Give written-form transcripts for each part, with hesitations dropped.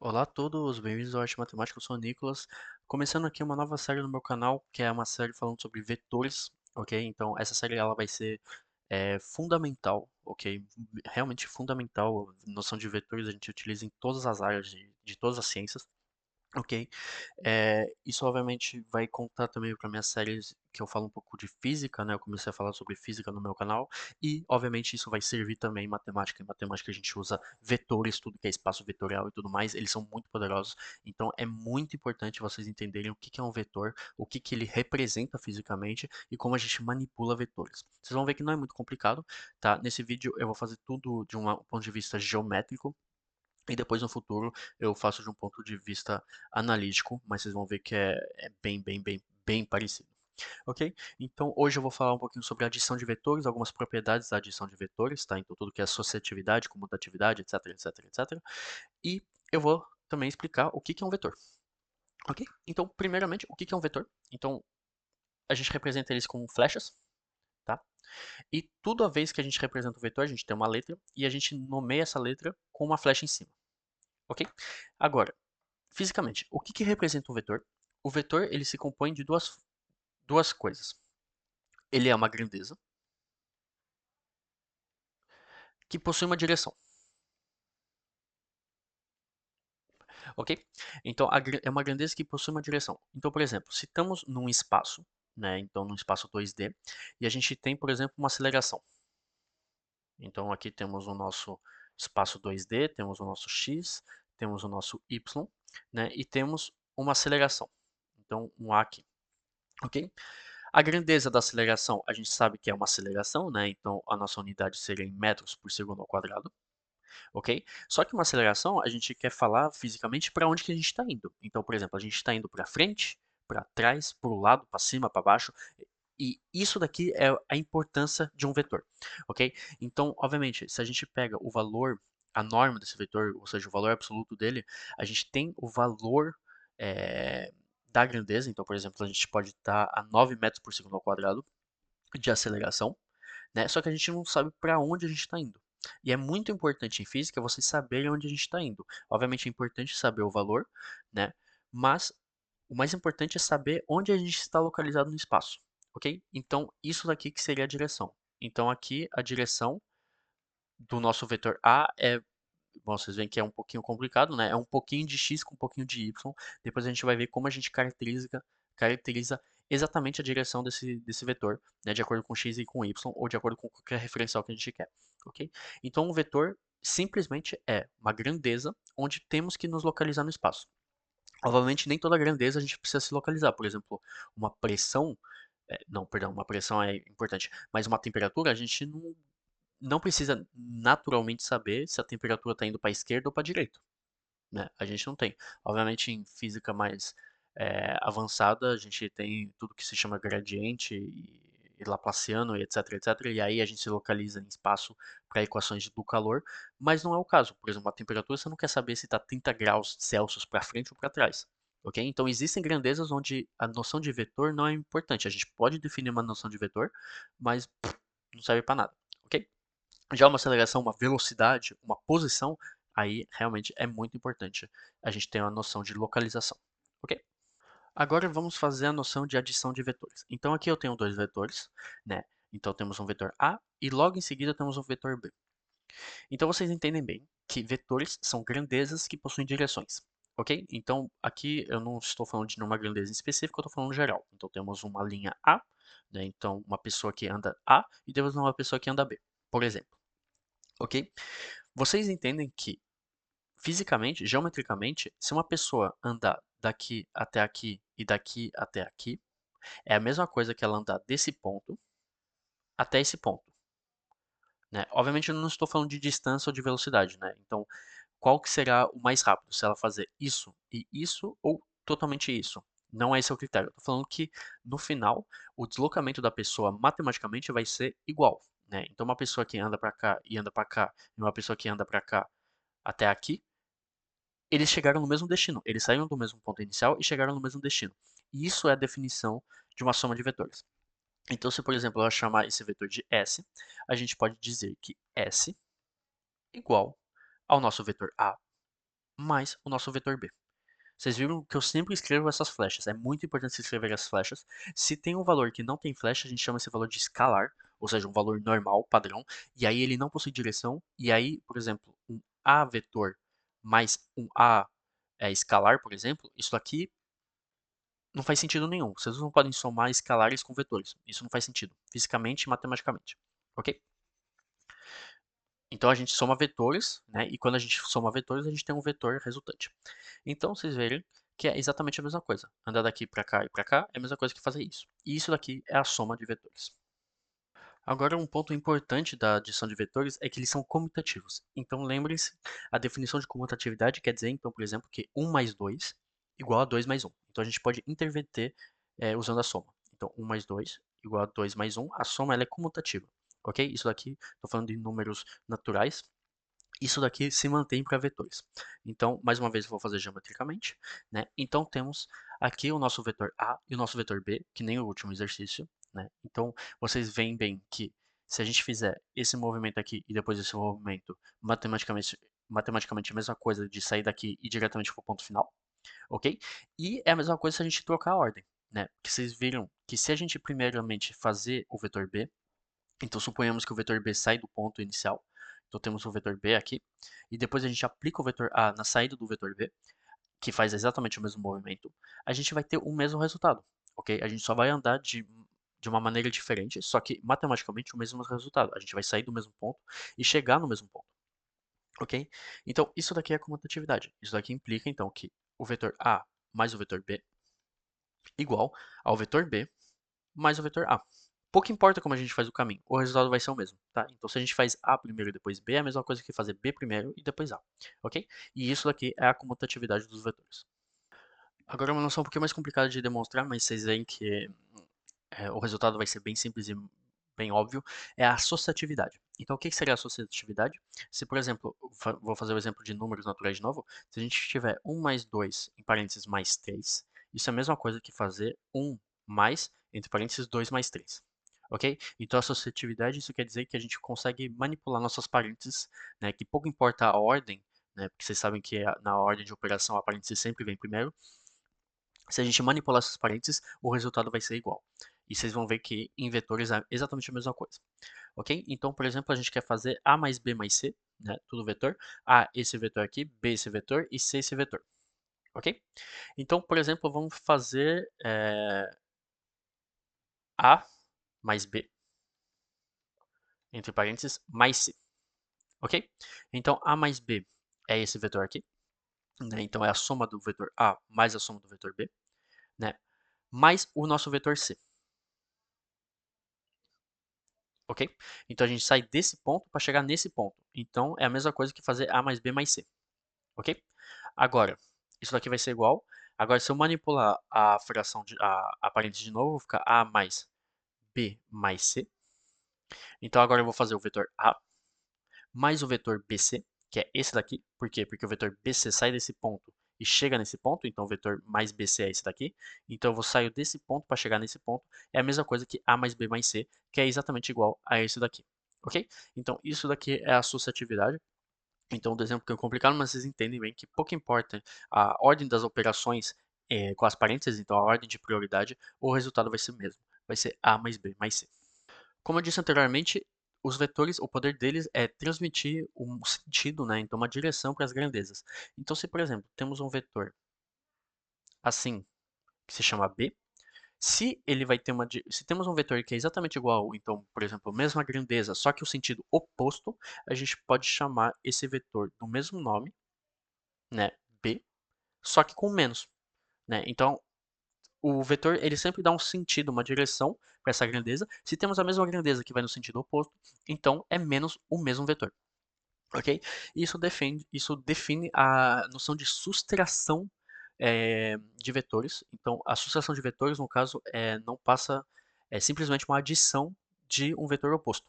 Olá a todos, bem-vindos ao Arte Matemática, eu sou o Nicolas. Começando aqui uma nova série no meu canal, que é uma série falando sobre vetores, ok? Então essa série ela vai ser fundamental, ok? Realmente fundamental. Noção de vetores a gente utiliza em todas as áreas de todas as ciências, ok? Isso obviamente vai contar também para minhas séries que eu falo um pouco de física, né? Eu comecei a falar sobre física no meu canal e obviamente isso vai servir também em matemática. Em matemática a gente usa vetores, tudo que é espaço vetorial e tudo mais, eles são muito poderosos. Então é muito importante vocês entenderem o que que é um vetor, o que que ele representa fisicamente e como a gente manipula vetores. Vocês vão ver que não é muito complicado, tá? Nesse vídeo eu vou fazer tudo de um ponto de vista geométrico. E depois no futuro eu faço de um ponto de vista analítico, mas vocês vão ver que é bem parecido. Ok? Então hoje eu vou falar um pouquinho sobre adição de vetores, algumas propriedades da adição de vetores, tá? Então tudo que é associatividade, comutatividade, etc, etc, etc. E eu vou também explicar o que que é um vetor. Ok? Então, primeiramente, o que que é um vetor? Então, a gente representa eles com flechas, tá? E toda vez que a gente representa o vetor, a gente tem uma letra e a gente nomeia essa letra com uma flecha em cima, ok? Agora, fisicamente, o que que representa um vetor? O vetor ele se compõe de duas coisas. Ele é uma grandeza que possui uma direção, ok? Então é uma grandeza que possui uma direção. Então, por exemplo, se estamos num espaço, né? Então num espaço 2D e a gente tem, por exemplo, uma aceleração. Então aqui temos o nosso espaço 2D, temos o nosso x, temos o nosso y, né? E temos uma aceleração. Então um A aqui, ok? A grandeza da aceleração, a gente sabe que é uma aceleração, né? Então a nossa unidade seria em metros por segundo ao quadrado, ok? Só que uma aceleração, a gente quer falar fisicamente para onde que a gente está indo. Então, por exemplo, a gente está indo para frente, para trás, para o lado, para cima, para baixo. E isso daqui é a importância de um vetor, ok? Então, obviamente, se a gente pega o valor, a norma desse vetor, ou seja, o valor absoluto dele, a gente tem o valor eh, da grandeza. Então, por exemplo, a gente pode estar a 9 metros por segundo ao quadrado de aceleração, né? Só que a gente não sabe para onde a gente está indo. E é muito importante em física vocês saberem onde a gente está indo. Obviamente é importante saber o valor, né? Mas o mais importante é saber onde a gente está localizado no espaço, ok? Então isso daqui que seria a direção. Então aqui a direção do nosso vetor A é, bom, vocês veem que é um pouquinho complicado, né? É um pouquinho de x com um pouquinho de y. Depois a gente vai ver como a gente caracteriza exatamente a direção desse vetor, né? De acordo com x e com y, ou de acordo com qualquer referencial que a gente quer, ok? Então um vetor simplesmente é uma grandeza onde temos que nos localizar no espaço. Obviamente nem toda grandeza a gente precisa se localizar. Por exemplo, uma pressão, não, perdão, uma pressão é importante, mas uma temperatura a gente não precisa naturalmente saber se a temperatura está indo para a esquerda ou para a direita, né? A gente não tem. Obviamente, em física mais avançada, a gente tem tudo que se chama gradiente e Laplaciano e etc, etc. E aí a gente se localiza em espaço para equações do calor, mas não é o caso. Por exemplo, a temperatura você não quer saber se está 30 graus Celsius para frente ou para trás. Ok? Então existem grandezas onde a noção de vetor não é importante. A gente pode definir uma noção de vetor, mas não serve para nada. Ok? Já uma aceleração, uma velocidade, uma posição, aí realmente é muito importante a gente ter uma noção de localização, ok? Agora vamos fazer a noção de adição de vetores. Então aqui eu tenho dois vetores, né? Então temos um vetor A e logo em seguida temos um vetor B. Então vocês entendem bem que vetores são grandezas que possuem direções, ok? Então aqui eu não estou falando de nenhuma grandeza específica, eu estou falando geral. Então temos uma linha A, né? Então uma pessoa que anda A e temos uma pessoa que anda B, por exemplo, ok? Vocês entendem que, fisicamente, geometricamente, se uma pessoa andar daqui até aqui e daqui até aqui, é a mesma coisa que ela andar desse ponto até esse ponto, né? Obviamente eu não estou falando de distância ou de velocidade, né? Então, qual que será o mais rápido? Se ela fazer isso e isso ou totalmente isso? Não é esse o critério. Eu estou falando que, no final, o deslocamento da pessoa matematicamente vai ser igual, né? Então, uma pessoa que anda para cá e anda para cá, e uma pessoa que anda para cá até aqui, eles chegaram no mesmo destino. Eles saíram do mesmo ponto inicial e chegaram no mesmo destino. E isso é a definição de uma soma de vetores. Então, se por exemplo eu chamar esse vetor de S, a gente pode dizer que S igual ao nosso vetor A mais o nosso vetor b. Vocês viram que eu sempre escrevo essas flechas. É muito importante se escrever as flechas. Se tem um valor que não tem flecha, a gente chama esse valor de escalar, ou seja, um valor normal, padrão, e aí ele não possui direção, e aí, por exemplo, um a vetor mais um a escalar, por exemplo, isso aqui não faz sentido nenhum. Vocês não podem somar escalares com vetores. Isso não faz sentido, fisicamente e matematicamente. Ok? Então a gente soma vetores, né? E quando a gente soma vetores, a gente tem um vetor resultante. Então vocês verem que é exatamente a mesma coisa. Andar daqui para cá e para cá é a mesma coisa que fazer isso. E isso daqui é a soma de vetores. Agora, um ponto importante da adição de vetores é que eles são comutativos. Então, lembrem-se, a definição de comutatividade quer dizer, então, por exemplo, que 1 mais 2 igual a 2 mais 1. Então, a gente pode interverter usando a soma. Então, 1 mais 2 igual a 2 mais 1. A soma ela é comutativa, ok? Isso daqui, estou falando de números naturais. Isso daqui se mantém para vetores. Então, mais uma vez, eu vou fazer geometricamente, né? Então, temos aqui o nosso vetor A e o nosso vetor B, que nem o último exercício, né? Então, vocês veem bem que se a gente fizer esse movimento aqui e depois esse movimento, matematicamente a mesma coisa de sair daqui e diretamente para o ponto final, ok? E é a mesma coisa se a gente trocar a ordem, né? Porque vocês viram que se a gente primeiramente fazer o vetor B, então suponhamos que o vetor B sai do ponto inicial. Então temos o vetor B aqui. E depois a gente aplica o vetor A na saída do vetor B, que faz exatamente o mesmo movimento. A gente vai ter o mesmo resultado, ok? A gente só vai andar de uma maneira diferente, só que matematicamente o mesmo resultado. A gente vai sair do mesmo ponto e chegar no mesmo ponto, ok? Então isso daqui é a comutatividade. Isso daqui implica então que o vetor A mais o vetor B igual ao vetor B mais o vetor A. Pouco importa como a gente faz o caminho, o resultado vai ser o mesmo, tá? Então, se a gente faz A primeiro e depois B, é a mesma coisa que fazer B primeiro e depois A, ok? E isso daqui é a comutatividade dos vetores. Agora, uma noção um pouquinho mais complicada de demonstrar, mas vocês veem que o resultado vai ser bem simples e bem óbvio, é a associatividade. Então, o que seria a associatividade? Se, por exemplo, vou fazer o exemplo de números naturais de novo, se a gente tiver 1 mais 2, em parênteses, mais 3, isso é a mesma coisa que fazer 1 mais, entre parênteses, 2 mais 3. Ok? Então, associatividade, isso quer dizer que a gente consegue manipular nossas parênteses, né, que pouco importa a ordem, né, porque vocês sabem que na ordem de operação a parêntese sempre vem primeiro, se a gente manipular essas parênteses, o resultado vai ser igual. E vocês vão ver que em vetores é exatamente a mesma coisa. Ok? Então, por exemplo, a gente quer fazer A mais B mais C, né? Tudo vetor. A esse vetor aqui, B esse vetor e C esse vetor. Ok? Então, por exemplo, vamos fazer A mais B, entre parênteses, mais C. Ok? Então, A mais B é esse vetor aqui. Né? Então, é a soma do vetor A mais a soma do vetor B. Né? Mais o nosso vetor C. Ok? Então a gente sai desse ponto para chegar nesse ponto. Então é a mesma coisa que fazer A mais B mais C. Ok? Agora, isso daqui vai ser igual. Agora, se eu manipular a fração, a parêntese de novo, fica A mais B mais C. Então agora eu vou fazer o vetor A mais o vetor BC, que é esse daqui. Por quê? Porque o vetor BC sai desse ponto e chega nesse ponto, então o vetor mais BC é esse daqui. Então eu vou sair desse ponto para chegar nesse ponto. É a mesma coisa que A mais B mais C, que é exatamente igual a esse daqui. Ok? Então isso daqui é a associatividade. Então, do exemplo que é complicado, mas vocês entendem bem que pouco importa a ordem das operações com as parênteses, então a ordem de prioridade, o resultado vai ser o mesmo. Vai ser A mais B mais C. Como eu disse anteriormente, os vetores, o poder deles é transmitir um sentido, né? Então uma direção para as grandezas. Então, se por exemplo temos um vetor assim, que se chama B, se ele vai ter se temos um vetor que é exatamente igual, então, por exemplo, mesma grandeza, só que o sentido oposto, a gente pode chamar esse vetor do mesmo nome, né, B, só que com menos, né? Então, o vetor ele sempre dá um sentido, uma direção para essa grandeza. Se temos a mesma grandeza que vai no sentido oposto, então é menos o mesmo vetor. Ok? Isso define a noção de sustração de vetores. Então, a sustração de vetores, no caso, não passa, é simplesmente uma adição de um vetor oposto.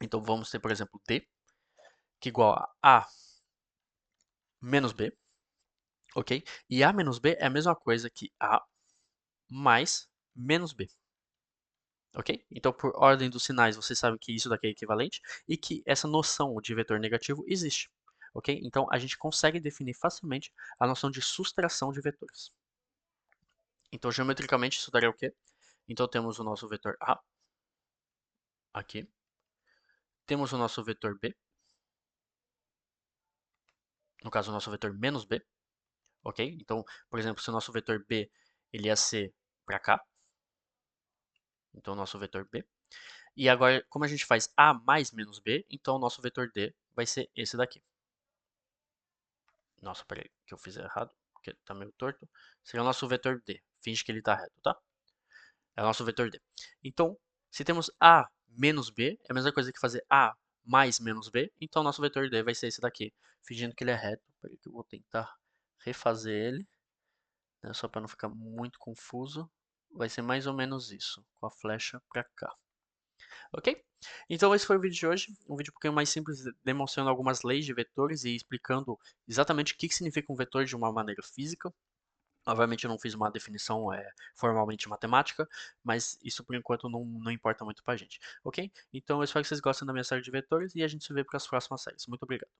Então, vamos ter, por exemplo, D, que é igual a menos B, ok? E A menos B é a mesma coisa que A mais menos B. Ok? Então, por ordem dos sinais, vocês sabem que isso daqui é equivalente e que essa noção de vetor negativo existe. ok? Então, a gente consegue definir facilmente a noção de sustração de vetores. Então, geometricamente, isso daria o quê? Então, temos o nosso vetor A, aqui. Temos o nosso vetor B, no caso, o nosso vetor menos B, ok? Então, por exemplo, se o nosso vetor B ele ia ser para cá, então o nosso vetor B. E agora, como a gente faz A mais menos B, então o nosso vetor D vai ser esse daqui. Nossa, peraí, que eu fiz errado, porque tá meio torto. Seria o nosso vetor D. Finge que ele tá reto, tá? É o nosso vetor D. Então, se temos A menos B, é a mesma coisa que fazer A mais menos B, então o nosso vetor D vai ser esse daqui, fingindo que ele é reto. Peraí que eu vou tentar refazer ele, né, só para não ficar muito confuso. Vai ser mais ou menos isso, com a flecha para cá. Ok? Então esse foi o vídeo de hoje, um vídeo um pouquinho mais simples, demonstrando algumas leis de vetores e explicando exatamente o que significa um vetor de uma maneira física. Obviamente eu não fiz uma definição formalmente matemática, mas isso por enquanto não importa muito pra gente, ok? Então eu espero que vocês gostem da minha série de vetores e a gente se vê para as próximas séries. Muito obrigado.